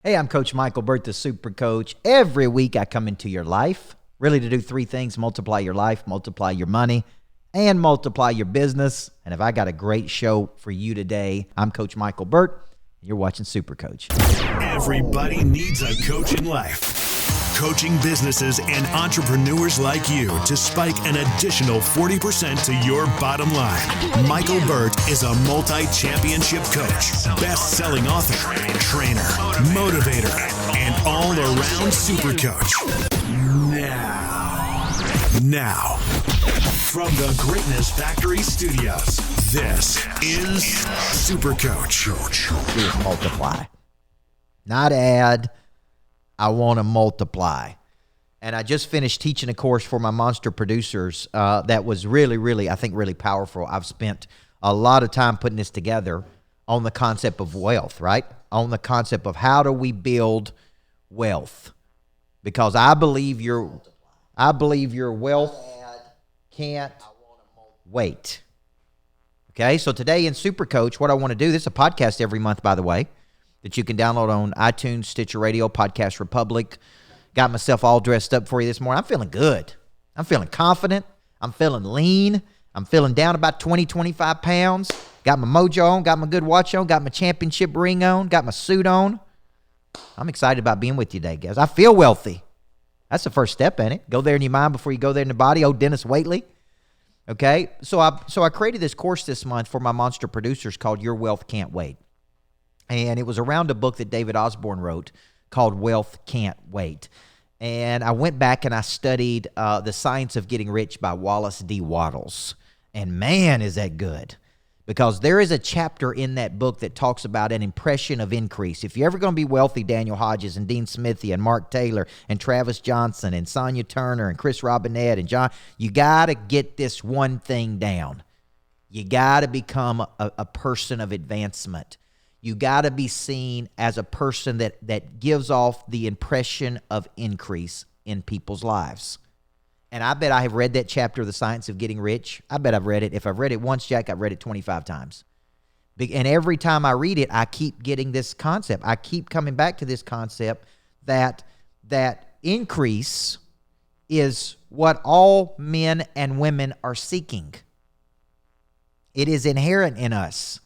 Hey, I'm Coach Michael Burke, the Super Coach. Every week I come into your life, really to do three things: multiply your life, multiply your money, and multiply your business. And if I got a great show for you today, I'm Coach Michael Burke, and you're watching Super Coach. Everybody needs a coach in life. Coaching businesses and entrepreneurs like you to spike an additional 40% to your bottom line. Michael Burke is a multi-championship coach, best-selling author, trainer, motivator, and all-around super coach. Now, from the Greatness Factory Studios, this is Super Coach. Is multiply. Not add. I want to multiply. And I just finished teaching a course for my monster producers that was really, I think, really powerful. I've spent a lot of time putting this together on the concept of wealth, right? On the concept of how do we build wealth? Because I believe your wealth can't wait. Okay, so today in Super Coach, what I want to do, this is a podcast every month, by the way, that you can download on iTunes, Stitcher Radio, Podcast Republic. Got myself all dressed up for you this morning. I'm feeling good. I'm feeling confident. I'm feeling lean. I'm feeling down about 20, 25 pounds. Got my mojo on, got my good watch on, got my championship ring on, got my suit on. I'm excited about being with you today, guys. I feel wealthy. That's the first step in it. Go there in your mind before you go there in the body. Oh, Dennis Waitley. Okay, so I created this course this month for my monster producers called Your Wealth Can't Wait. And it was around a book that David Osborne wrote called Wealth Can't Wait. And I went back and I studied The Science of Getting Rich by Wallace D. Wattles. And man, is that good. Because there is a chapter in that book that talks about an impression of increase. If you're ever going to be wealthy, Daniel Hodges and Dean Smithy and Mark Taylor and Travis Johnson and Sonia Turner and Chris Robinette and John, you got to get this one thing down. You got to become a person of advancement. You got to be seen as a person that gives off the impression of increase in people's lives. And I bet I have read that chapter of The Science of Getting Rich. I bet I've read it. If I've read it once, Jack, I've read it 25 times. And every time I read it, I keep getting this concept. I keep coming back to this concept that increase is what all men and women are seeking. It is inherent in us.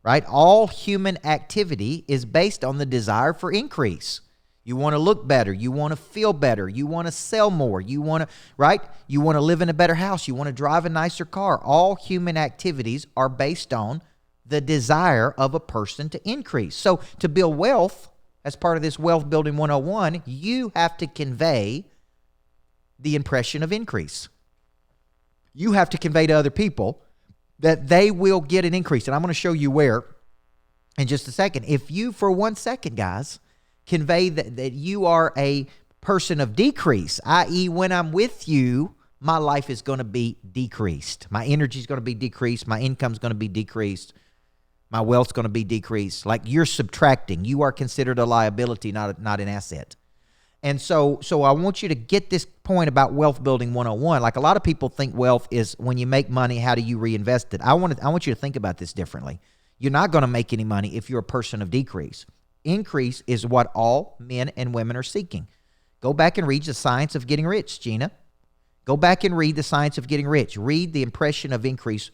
Right? All human activity is based on the desire for increase. You want to look better. You want to feel better. You want to sell more. You want to, right? You want to live in a better house. You want to drive a nicer car. All human activities are based on the desire of a person to increase. So to build wealth, as part of this Wealth Building 101, you have to convey the impression of increase. You have to convey to other people that they will get an increase. And I'm going to show you where in just a second. If you, for 1 second, guys, convey that you are a person of decrease, i.e. when I'm with you, my life is going to be decreased. My energy is going to be decreased. My income is going to be decreased. My wealth's going to be decreased. Like you're subtracting. You are considered a liability, not an asset. And so I want you to get this point about Wealth Building 101. Like a lot of people think wealth is when you make money, how do you reinvest it? I want you to think about this differently. You're not going to make any money if you're a person of decrease. Increase is what all men and women are seeking. Go back and read The Science of Getting Rich, Gina. Go back and read The Science of Getting Rich. Read the impression of increase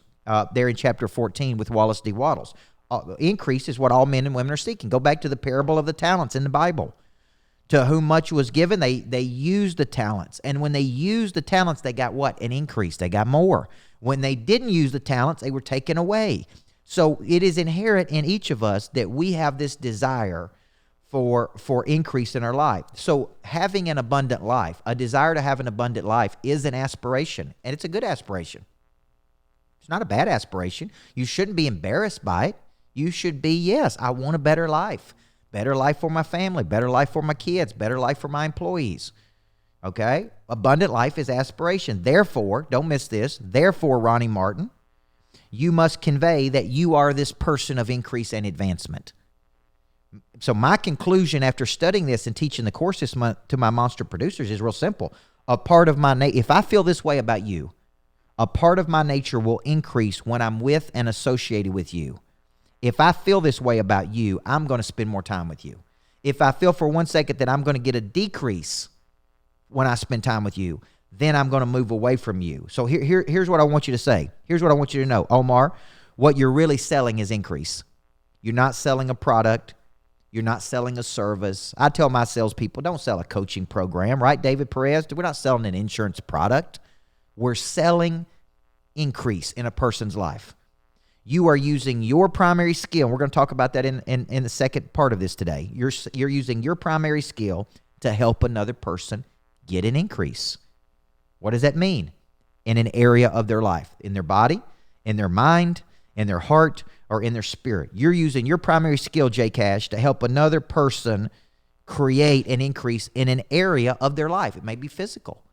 there in chapter 14 with Wallace D. Wattles. Increase is what all men and women are seeking. Go back to the parable of the talents in the Bible. To whom much was given, they used the talents. And when they used the talents, they got what? An increase. They got more. When they didn't use the talents, they were taken away. So it is inherent in each of us that we have this desire for increase in our life. So having an abundant life, a desire to have an abundant life is an aspiration. And it's a good aspiration. It's not a bad aspiration. You shouldn't be embarrassed by it. You should be, yes, I want a better life. Better life for my family, better life for my kids, better life for my employees. Okay? Abundant life is aspiration. Therefore, don't miss this, therefore, Ronnie Martin, you must convey that you are this person of increase and advancement. So my conclusion after studying this and teaching the course this month to my monster producers is real simple. A part of my if I feel this way about you, a part of my nature will increase when I'm with and associated with you. If I feel this way about you, I'm going to spend more time with you. if I feel for 1 second that I'm going to get a decrease when I spend time with you, then I'm going to move away from you. So here's what I want you to say. Here's what I want you to know. Omar, what you're really selling is increase. You're not selling a product. You're not selling a service. I tell my salespeople, don't sell a coaching program, right, David Perez? We're not selling an insurance product. We're selling increase in a person's life. You are using your primary skill. We're going to talk about that in the second part of this today. You're using your primary skill to help another person get an increase. What does that mean? In an area of their life, in their body, in their mind, in their heart, or in their spirit. You're using your primary skill, J Cash, to help another person create an increase in an area of their life. It may be physical.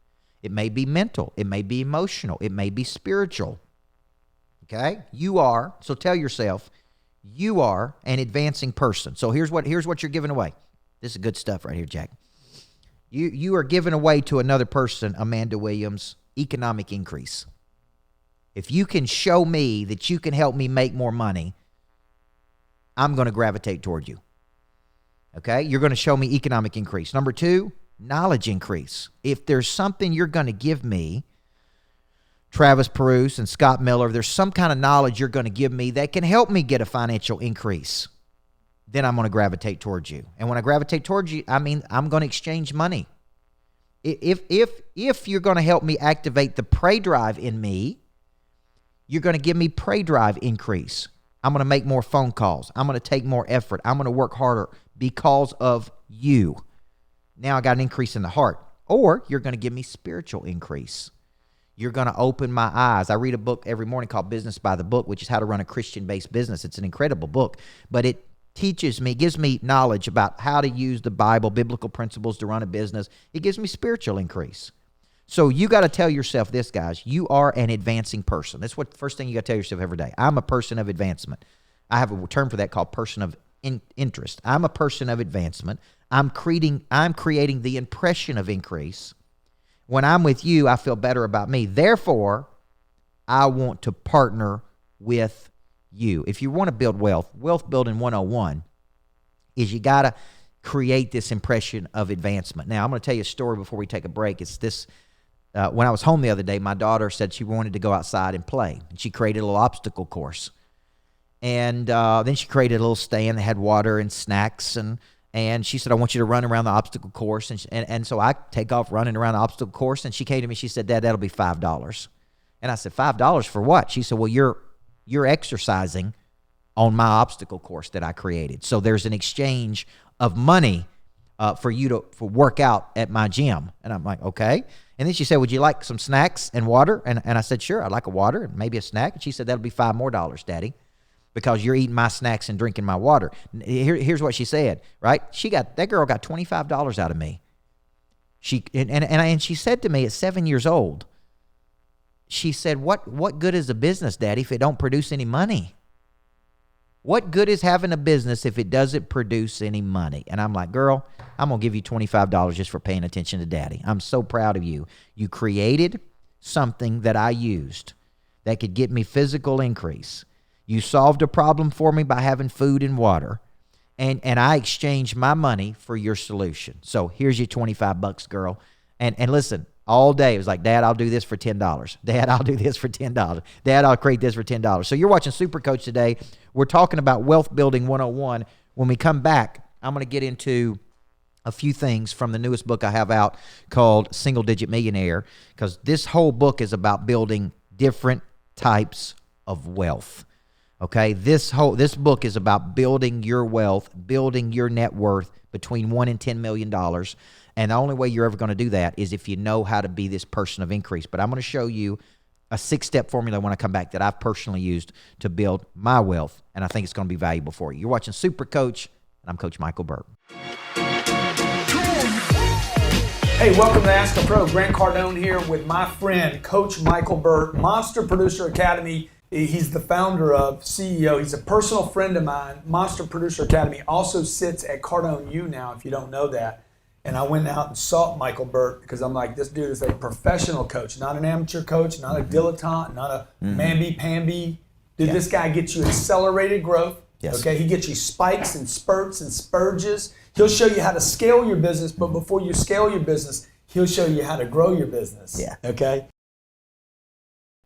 It may be mental. It may be emotional. It may be spiritual. Okay? So tell yourself, you are an advancing person. So here's what you're giving away. This is good stuff right here, Jack. You are giving away to another person, Amanda Williams, economic increase. If you can show me that you can help me make more money, I'm going to gravitate toward you. Okay? You're going to show me economic increase. Number 2, knowledge increase. If there's something you're going to give me, Travis Perouse and Scott Miller, there's some kind of knowledge you're going to give me that can help me get a financial increase, then I'm going to gravitate towards you. And when I gravitate towards you, I mean, I'm going to exchange money. If you're going to help me activate the prey drive in me, you're going to give me prey drive increase. I'm going to make more phone calls. I'm going to take more effort. I'm going to work harder because of you. Now I got an increase in the heart. Or you're going to give me spiritual increase. You're going to open my eyes. I read a book every morning called Business by the Book, which is how to run a Christian-based business. It's an incredible book, but it teaches me, gives me knowledge about how to use the Bible, biblical principles to run a business. It gives me spiritual increase. So you got to tell yourself this, guys. You are an advancing person. That's what the first thing you got to tell yourself every day. I'm a person of advancement. I have a term for that called person of interest. I'm a person of advancement. I'm creating the impression of increase. When I'm with you, I feel better about me. Therefore, I want to partner with you. If you want to build wealth building 101 is you got to create this impression of advancement. Now, I'm going to tell you a story before we take a break. It's this. When I was home the other day, my daughter said she wanted to go outside and play. And she created a little obstacle course. And then she created a little stand that had water and snacks. And she said, I want you to run around the obstacle course. And so I take off running around the obstacle course. And she came to me, she said, Dad, that'll be $5. And I said, $5 for what? She said, well, you're exercising on my obstacle course that I created. So there's an exchange of money for you to work out at my gym. And I'm like, okay. And then she said, would you like some snacks and water? And I said, sure, I'd like a water and maybe a snack. And she said, that'll be $5 more, Daddy, because you're eating my snacks and drinking my water. Here's what she said, right? That girl got $25 out of me. And she said to me at 7 years old, she said, what good is a business, Daddy, if it don't produce any money? What good is having a business if it doesn't produce any money? And I'm like, girl, I'm going to give you $25 just for paying attention to Daddy. I'm so proud of you. You created something that I used that could get me physical increase. You solved a problem for me by having food and water. And I exchanged my money for your solution. So here's your $25, girl. And listen, all day it was like, Dad, I'll do this for $10. Dad, I'll do this for $10. Dad, I'll create this for $10. So you're watching Super Coach today. We're talking about Wealth Building 101. When we come back, I'm going to get into a few things from the newest book I have out called Single Digit Millionaire, because this whole book is about building different types of wealth. Okay, this book is about building your wealth, building your net worth between $1 and $10 million. And the only way you're ever going to do that is if you know how to be this person of increase. But I'm going to show you a 6-step formula when I come back that I've personally used to build my wealth, and I think it's going to be valuable for you. You're watching Super Coach, and I'm Coach Michael Burke. Hey, welcome to Ask a Pro. Grant Cardone here with my friend, Coach Michael Burke, Monster Producer Academy. He's the founder of, CEO. He's a personal friend of mine. Monster Producer Academy also sits at Cardone U now, if you don't know that. And I went out and sought Michael Burke because I'm like, this dude is a professional coach, not an amateur coach, not a dilettante, not a mamby-pamby. Dude, this guy gets you accelerated growth. Yes. Okay, he gets you spikes and spurts and spurges. He'll show you how to scale your business, but before you scale your business, he'll show you how to grow your business. Yeah. Okay?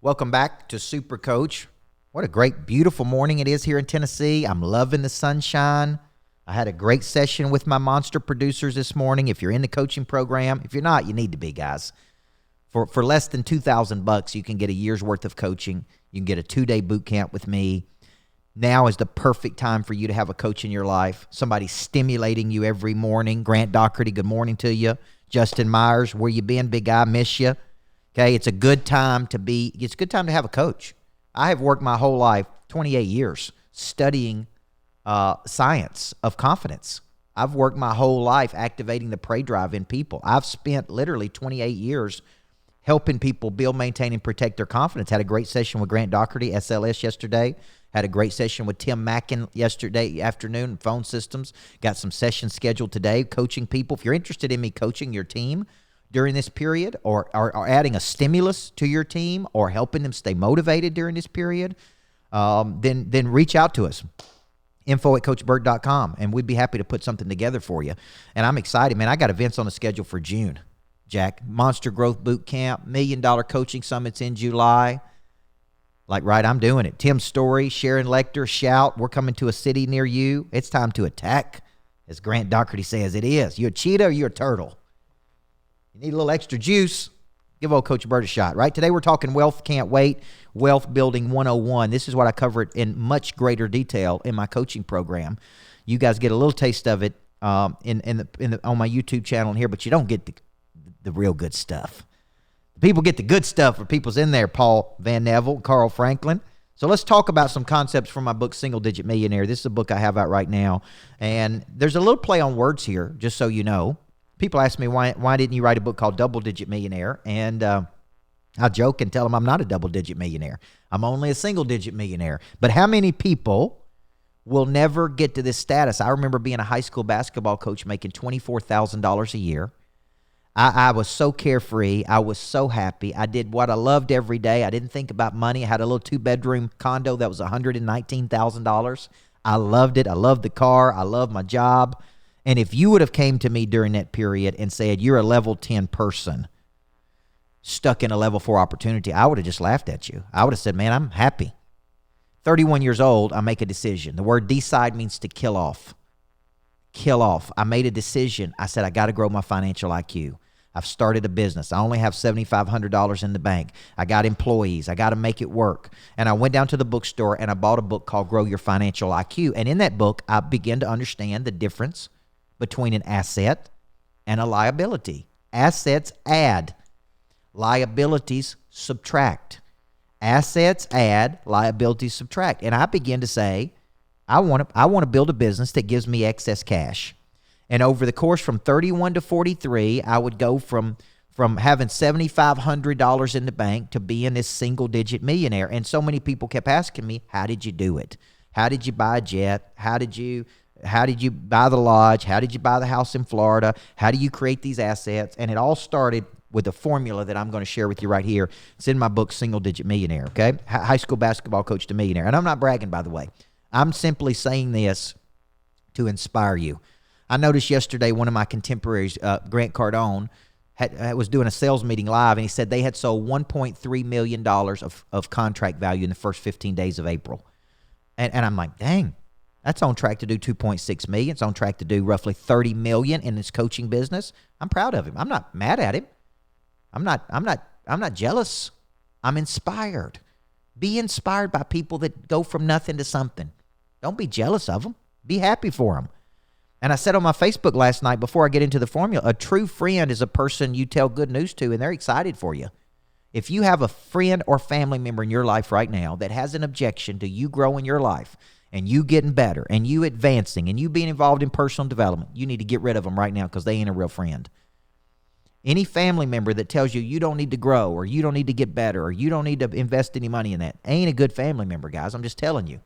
Welcome back to Super Coach. What a great, beautiful morning it is here in Tennessee. I'm loving the sunshine. I had a great session with my monster producers this morning. If you're in the coaching program, if you're not, you need to be, guys. For less than $2,000, you can get a year's worth of coaching. You can get a 2-day boot camp with me. Now is the perfect time for you to have a coach in your life, somebody stimulating you every morning. Grant Doherty, good morning to you. Justin Myers, where you been, big guy? Miss you. Okay, it's a good time to have a coach. I have worked my whole life, 28 years, studying science of confidence. I've worked my whole life activating the prey drive in people. I've spent literally 28 years helping people build, maintain, and protect their confidence. Had a great session with Grant Doherty, SLS, yesterday. Had a great session with Tim Mackin yesterday afternoon, phone systems. Got some sessions scheduled today, coaching people. If you're interested in me coaching your team during this period, or adding a stimulus to your team, or helping them stay motivated during this period, then reach out to us. info@coachburke.com, and we'd be happy to put something together for you. And I'm excited, man. I got events on the schedule for June, Jack. Monster Growth Boot Camp, $1 Million Coaching Summits in July. I'm doing it. Tim Story, Sharon Lecter, Shout. We're coming to a city near you. It's time to attack, as Grant Doherty says it is. You a cheetah or you a turtle? You need a little extra juice? Give old Coach Burt a shot, right? Today we're talking Wealth Can't Wait, Wealth Building 101. This is what I cover it in much greater detail in my coaching program. You guys get a little taste of it on my YouTube channel in here, but you don't get the real good stuff. The people get the good stuff for people's in there, Paul Van Neville, Carl Franklin. So let's talk about some concepts from my book, Single Digit Millionaire. This is a book I have out right now, and there's a little play on words here, just so you know. People ask me, why didn't you write a book called Double Digit Millionaire? And I joke and tell them I'm not a double digit millionaire. I'm only a single digit millionaire. But how many people will never get to this status? I remember being a high school basketball coach making $24,000 a year. I was so carefree. I was so happy. I did what I loved every day. I didn't think about money. I had a little 2-bedroom condo that was $119,000. I loved it. I loved the car. I loved my job. And if you would have came to me during that period and said, you're a level 10 person stuck in a level 4 opportunity, I would have just laughed at you. I would have said, man, I'm happy. 31 years old, I make a decision. The word decide means to kill off. Kill off. I made a decision. I said, I got to grow my financial IQ. I've started a business. I only have $7,500 in the bank. I got employees. I got to make it work. And I went down to the bookstore and I bought a book called Grow Your Financial IQ. And in that book, I began to understand the difference between an asset and a liability. Assets add. Liabilities subtract. Assets add. Liabilities subtract. And I began to say, I want to build a business that gives me excess cash. And over the course from 31 to 43, I would go from having $7,500 in the bank to being this single-digit millionaire. And so many people kept asking me, how did you do it? How did you buy a jet? How did you buy the lodge? How did you buy the house in Florida? How do you create these assets? And it all started with a formula that I'm going to share with you right here. It's in my book, Single Digit Millionaire, okay? High school basketball coach to millionaire. And I'm not bragging, by the way. I'm simply saying this to inspire you. I noticed yesterday one of my contemporaries, Grant Cardone, was doing a sales meeting live, and he said they had sold $1.3 million of contract value in the first 15 days of April. And I'm like, dang, that's on track to do $2.6 million. It's on track to do roughly $30 million in this coaching business. I'm proud of him. I'm not mad at him. I'm not jealous. I'm inspired. Be inspired by people that go from nothing to something. Don't be jealous of them. Be happy for them. And I said on my Facebook last night, before I get into the formula, a true friend is a person you tell good news to and they're excited for you. If you have a friend or family member in your life right now that has an objection to you growing your life and you getting better and you advancing and you being involved in personal development, you need to get rid of them right now because they ain't a real friend. Any family member that tells you you don't need to grow or you don't need to get better or you don't need to invest any money in that ain't a good family member, guys. I'm just telling you.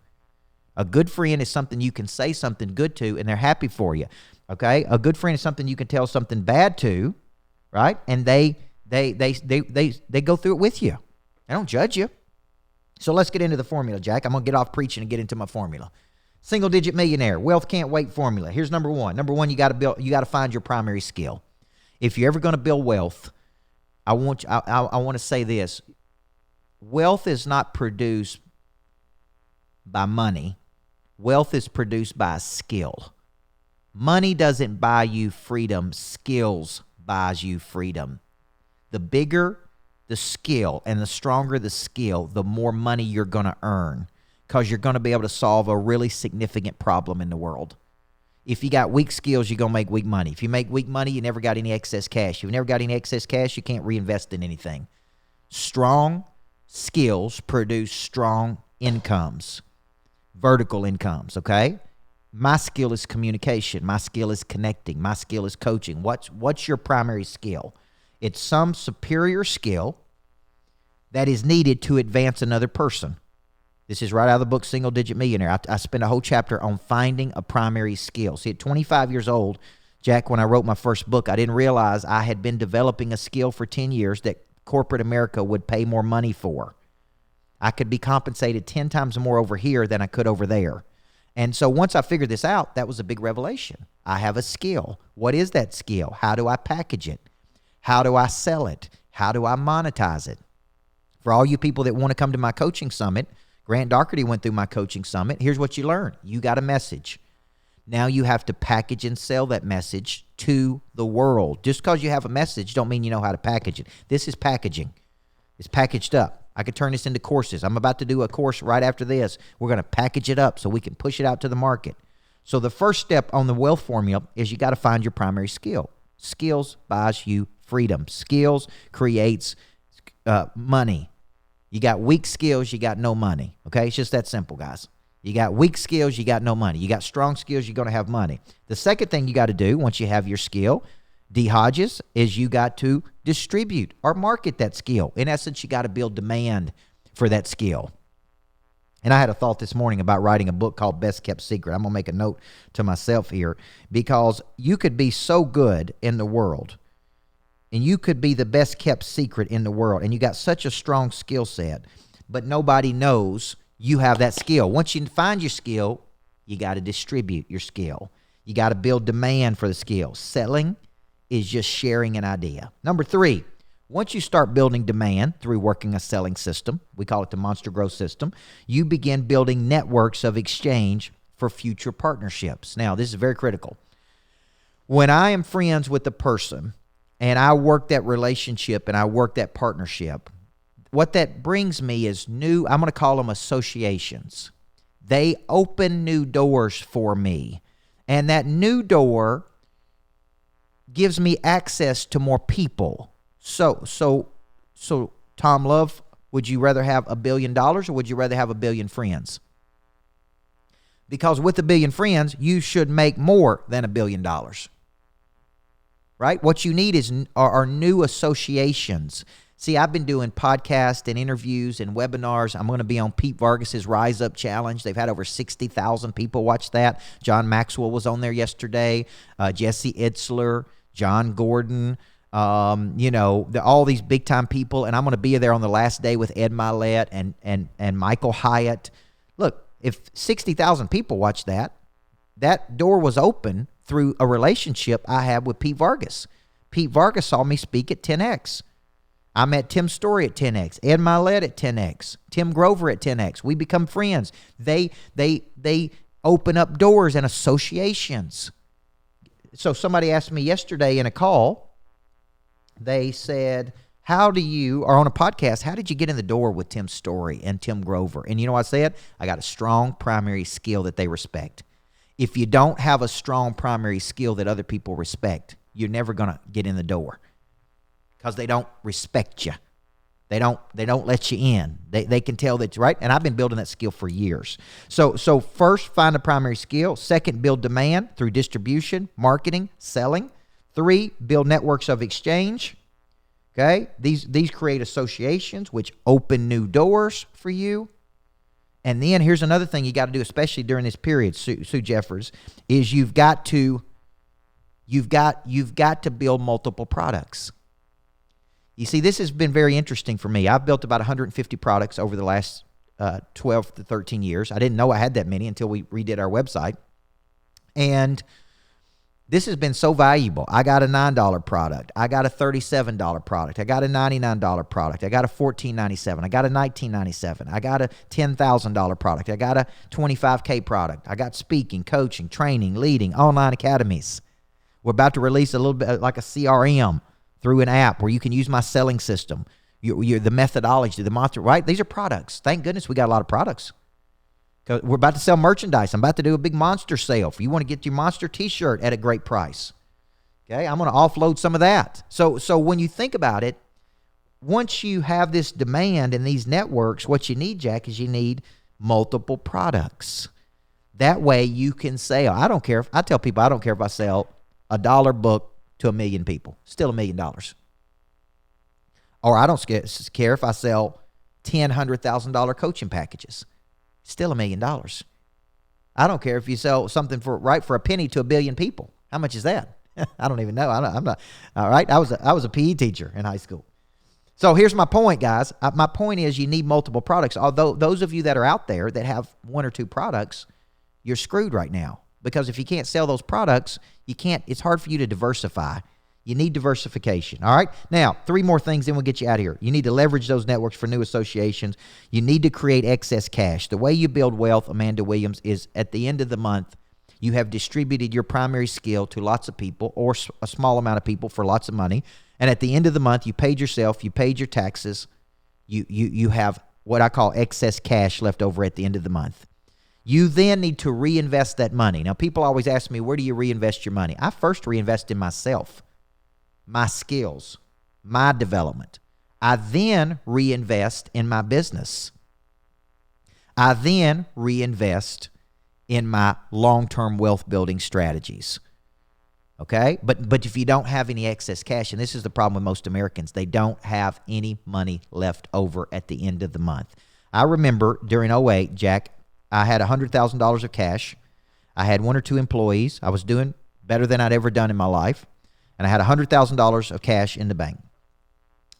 A good friend is something you can say something good to and they're happy for you, okay? A good friend is something you can tell something bad to, right? And they go through it with you. They don't judge you. So let's get into the formula, Jack. I'm going to get off preaching and get into my formula. Single digit millionaire, wealth can't wait formula. Here's number one. Number one, you got to find your primary skill. If you're ever going to build wealth, I want to say this. Wealth is not produced by money. Wealth is produced by skill. Money doesn't buy you freedom. Skills buys you freedom. The bigger the skill and the stronger the skill, the more money you're going to earn, because you're going to be able to solve a really significant problem in the world. If you got weak skills, you're going to make weak money. If you make weak money, you never got any excess cash. If you never got any excess cash, you can't reinvest in anything. Strong skills produce strong incomes, vertical incomes, okay? My skill is communication. My skill is connecting. My skill is coaching. What's your primary skill? It's some superior skill that is needed to advance another person. This is right out of the book, Single Digit Millionaire. I spent a whole chapter on finding a primary skill. See, at 25 years old, Jack, when I wrote my first book, I didn't realize I had been developing a skill for 10 years that corporate America would pay more money for. I could be compensated 10 times more over here than I could over there. And so once I figured this out, that was a big revelation. I have a skill. What is that skill? How do I package it? How do I sell it? How do I monetize it? For all you people that want to come to my coaching summit, Grant Doherty went through my coaching summit. Here's what you learn. You got a message. Now you have to package and sell that message to the world. Just because you have a message don't mean you know how to package it. This is packaging. It's packaged up. I could turn this into courses. I'm about to do a course right after this. We're going to package it up so we can push it out to the market. So the first step on the wealth formula is you got to find your primary skill. Skills buys you freedom. Skills creates money. You got weak skills, you got no money. Okay, it's just that simple, guys. You got weak skills, you got no money. You got strong skills, you're going to have money. The second thing you got to do once you have your skill, D. Hodges, is you got to distribute or market that skill. In essence, you got to build demand for that skill. And I had a thought this morning about writing a book called Best Kept Secret. I'm going to make a note to myself here, because you could be so good in the world, and you could be the best kept secret in the world, and you got such a strong skill set, but nobody knows you have that skill. Once you find your skill, you got to distribute your skill. You got to build demand for the skill. Selling is just sharing an idea. Number 3, once you start building demand through working a selling system, we call it the Monster Growth System, you begin building networks of exchange for future partnerships. Now, this is very critical. When I am friends with a person and I work that relationship and I work that partnership, what that brings me is new, I'm going to call them associations. They open new doors for me. And that new door gives me access to more people. So Tom Love, would you rather have $1 billion or would you rather have 1 billion friends? Because with 1 billion friends, you should make more than $1 billion. Right? What you need are new associations. See, I've been doing podcasts and interviews and webinars. I'm going to be on Pete Vargas's Rise Up Challenge. They've had over 60,000 people watch that. John Maxwell was on there yesterday. Jesse Itzler, John Gordon, all these big time people. And I'm going to be there on the last day with Ed Milet and Michael Hyatt. Look, if 60,000 people watch that door was open through a relationship I had with Pete Vargas. Pete Vargas saw me speak at 10X. I met Tim Story at 10X, Ed Milet at 10X, Tim Grover at 10X. We become friends. They open up doors and associations. So somebody asked me yesterday in a call, they said, or on a podcast, how did you get in the door with Tim Story and Tim Grover? And you know what I said? I got a strong primary skill that they respect. If you don't have a strong primary skill that other people respect, you're never going to get in the door, because they don't respect you. They don't let you in. They can tell that, right? And I've been building that skill for years. So first, find a primary skill. Second, build demand through distribution, marketing, selling. 3, build networks of exchange. Okay? These create associations which open new doors for you. And then here's another thing you got to do, especially during this period, Sue Jeffers, is you've got to build multiple products. You see, this has been very interesting for me. I've built about 150 products over the last 12 to 13 years. I didn't know I had that many until we redid our website. And this has been so valuable. I got a $9 product. I got a $37 product. I got a $99 product. I got a $14.97. I got a $19.97. I got a $10,000 product. I got a $25K product. I got speaking, coaching, training, leading, online academies. We're about to release a little bit like a CRM through an app where you can use my selling system, the methodology, the monster, right? These are products. Thank goodness we got a lot of products. We're about to sell merchandise. I'm about to do a big monster sale. If you want to get your monster t-shirt at a great price, okay, I'm going to offload some of that. So when you think about it, once you have this demand in these networks, what you need, Jack, is you need multiple products. That way you can sell. I tell people I don't care if I sell $1 book to 1 million people, still $1 million. Or I don't care if I sell $100,000 coaching packages. Still $1 million. I don't care if you sell something for a penny to 1 billion people. How much is that? I don't even know. I'm not. All right. I was a PE teacher in high school. So here's my point, guys. My point is you need multiple products. Although those of you that are out there that have 1 or 2 products, you're screwed right now, because if you can't sell those products, it's hard for you to diversify. You need diversification. All right. Now, 3 more things, then we'll get you out of here. You need to leverage those networks for new associations. You need to create excess cash. The way you build wealth, Amanda Williams, is at the end of the month, you have distributed your primary skill to lots of people, or a small amount of people, for lots of money. And at the end of the month, you paid yourself, you paid your taxes. You have what I call excess cash left over at the end of the month. You then need to reinvest that money. Now, people always ask me, where do you reinvest your money? I first reinvest in myself, my skills, my development. I then reinvest in my business. I then reinvest in my long-term wealth building strategies. Okay? But if you don't have any excess cash, and this is the problem with most Americans, they don't have any money left over at the end of the month. I remember during 2008, Jack, I had $100,000 of cash. I had 1 or 2 employees. I was doing better than I'd ever done in my life. And I had $100,000 of cash in the bank.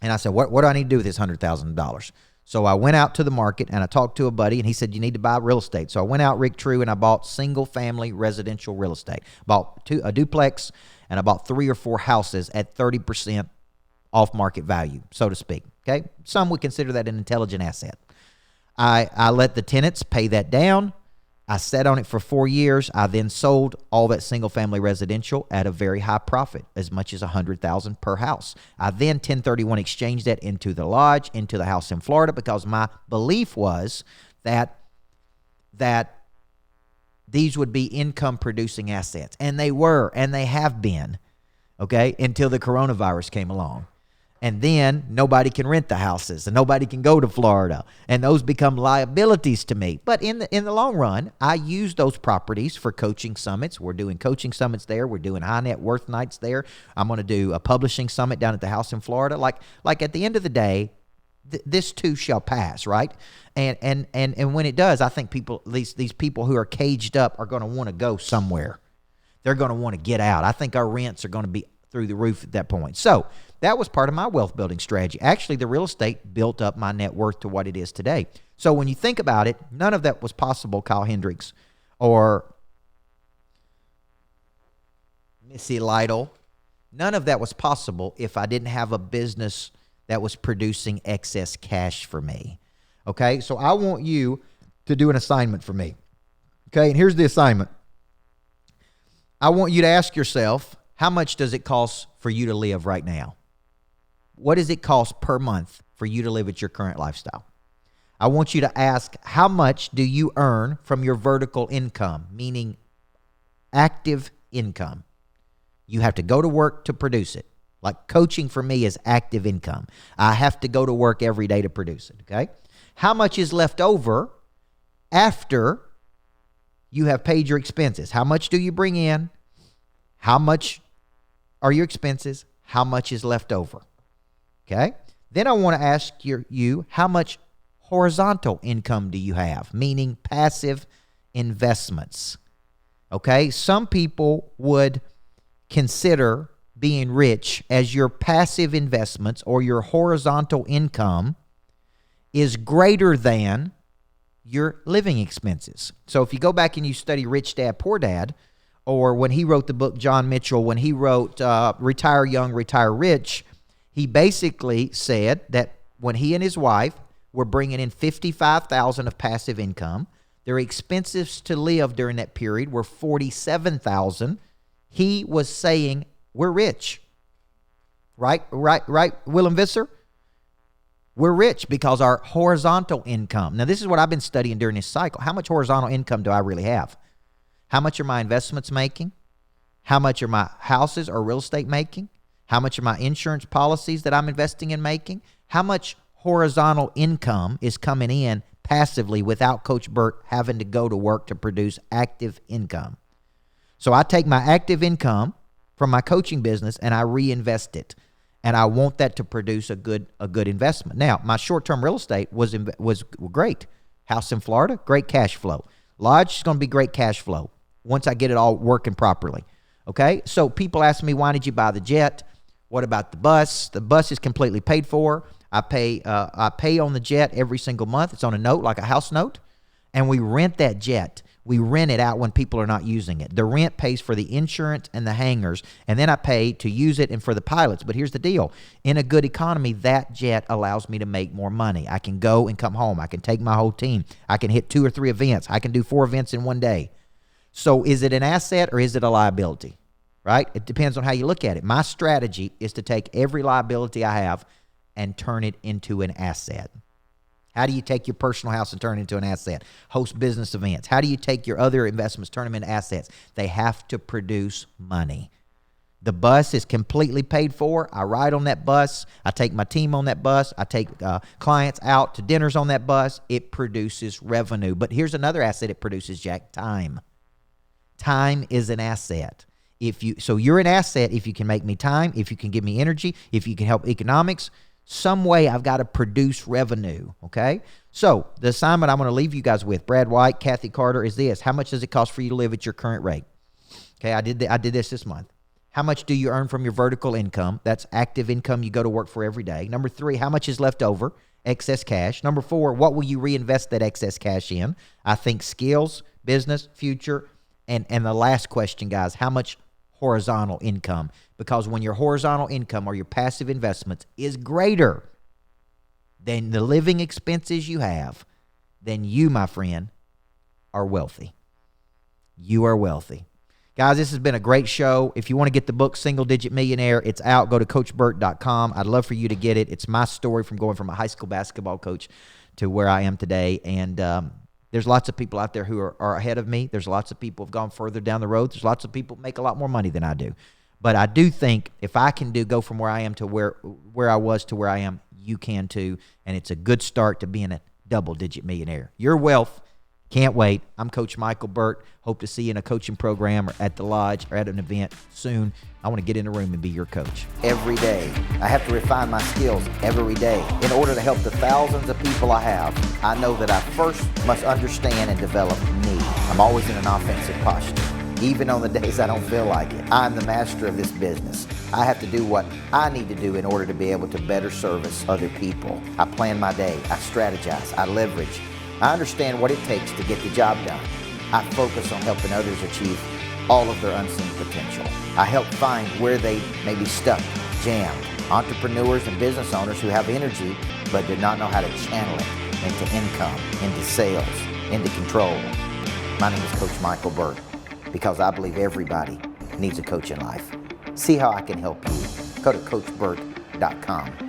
And I said, what do I need to do with this $100,000? So I went out to the market and I talked to a buddy, and he said, you need to buy real estate. So I went out, Rick True, and I bought single-family residential real estate. Bought a duplex, and I bought 3 or 4 houses at 30% off market value, so to speak. Okay? Some would consider that an intelligent asset. I let the tenants pay that down. I sat on it for 4 years. I then sold all that single-family residential at a very high profit, as much as $100,000 per house. I then 1031 exchanged that into the lodge, into the house in Florida, because my belief was that these would be income-producing assets, and they were, and they have been, okay, until the coronavirus came along. And then nobody can rent the houses, and nobody can go to Florida, and those become liabilities to me. But in the long run, I use those properties for coaching summits. We're doing coaching summits there. We're doing high net worth nights there. I'm going to do a publishing summit down at the house in Florida. Like at the end of the day, this too shall pass, right? And when it does, I think these people who are caged up are going to want to go somewhere. They're going to want to get out. I think our rents are going to be through the roof at that point. So that was part of my wealth building strategy. Actually, the real estate built up my net worth to what it is today. So when you think about it, none of that was possible, Kyle Hendricks or Missy Lytle. None of that was possible if I didn't have a business that was producing excess cash for me. Okay, so I want you to do an assignment for me. Okay, and here's the assignment. I want you to ask yourself, how much does it cost for you to live right now? What does it cost per month for you to live at your current lifestyle? I want you to ask, how much do you earn from your vertical income, meaning active income? You have to go to work to produce it. Like coaching for me is active income. I have to go to work every day to produce it, okay? How much is left over after you have paid your expenses? How much do you bring in? How much are your expenses? How much is left over? Okay? Then I want to ask you, how much horizontal income do you have? Meaning passive investments. Okay? Some people would consider being rich as your passive investments or your horizontal income is greater than your living expenses. So if you go back and you study Rich Dad, Poor Dad, or when he wrote the book, John Mitchell, when he wrote Retire Young, Retire Rich, he basically said that when he and his wife were bringing in $55,000 of passive income, their expenses to live during that period were $47,000. He was saying, we're rich. Right, Willem Visser? We're rich because our horizontal income. Now, this is what I've been studying during this cycle. How much horizontal income do I really have? How much are my investments making? How much are my houses or real estate making? How much are my insurance policies that I'm investing in making? How much horizontal income is coming in passively without Coach Burke having to go to work to produce active income? So I take my active income from my coaching business and I reinvest it. And I want that to produce a good investment. Now, my short-term real estate was great. House in Florida, great cash flow. Lodge is going to be great cash flow once I get it all working properly. Okay? So people ask me, why did you buy the jet? What about the bus? The bus is completely paid for. I pay on the jet every single month. It's on a note, like a house note. And we rent that jet. We rent it out when people are not using it. The rent pays for the insurance and the hangars, and then I pay to use it and for the pilots. But here's the deal. In a good economy, that jet allows me to make more money. I can go and come home. I can take my whole team. I can hit 2 or 3 events. I can do 4 events in one day. So is it an asset or is it a liability? Right? It depends on how you look at it. My strategy is to take every liability I have and turn it into an asset. How do you take your personal house and turn it into an asset? Host business events. How do you take your other investments, turn them into assets? They have to produce money. The bus is completely paid for. I ride on that bus. I take my team on that bus. I take clients out to dinners on that bus. It produces revenue. But here's another asset it produces, Jack, time. Time is an asset. So you're an asset if you can make me time, if you can give me energy, if you can help economics. Some way I've got to produce revenue, okay? So the assignment I'm going to leave you guys with, Brad White, Kathy Carter, is this. How much does it cost for you to live at your current rate? Okay, I did this month. How much do you earn from your vertical income? That's active income you go to work for every day. Number 3, how much is left over? Excess cash. Number 4, what will you reinvest that excess cash in? I think skills, business, future, and the last question, guys, how much horizontal income? Because when your horizontal income or your passive investments is greater than the living expenses you have, then you, my friend, are wealthy. You are wealthy. Guys, this has been a great show. If you want to get the book, Single Digit Millionaire, it's out. Go to CoachBurke.com. I'd love for you to get it. It's my story from going from a high school basketball coach to where I am today. And there's lots of people out there who are ahead of me. There's lots of people who have gone further down the road. There's lots of people who make a lot more money than I do. But I do think if I can go from where I am to where I was to where I am, you can too. And it's a good start to being a double-digit millionaire. Your wealth. Can't wait. I'm Coach Michael Burke. Hope to see you in a coaching program or at the lodge or at an event soon. I want to get in the room and be your coach. Every day. I have to refine my skills every day. In order to help the thousands of people I have, I know that I first must understand and develop me. I'm always in an offensive posture, even on the days I don't feel like it. I'm the master of this business. I have to do what I need to do in order to be able to better service other people. I plan my day. I strategize. I leverage. I understand what it takes to get the job done. I focus on helping others achieve all of their unseen potential. I help find where they may be stuck, jammed. Entrepreneurs and business owners who have energy but do not know how to channel it into income, into sales, into control. My name is Coach Michael Burke because I believe everybody needs a coach in life. See how I can help you. Go to CoachBurke.com.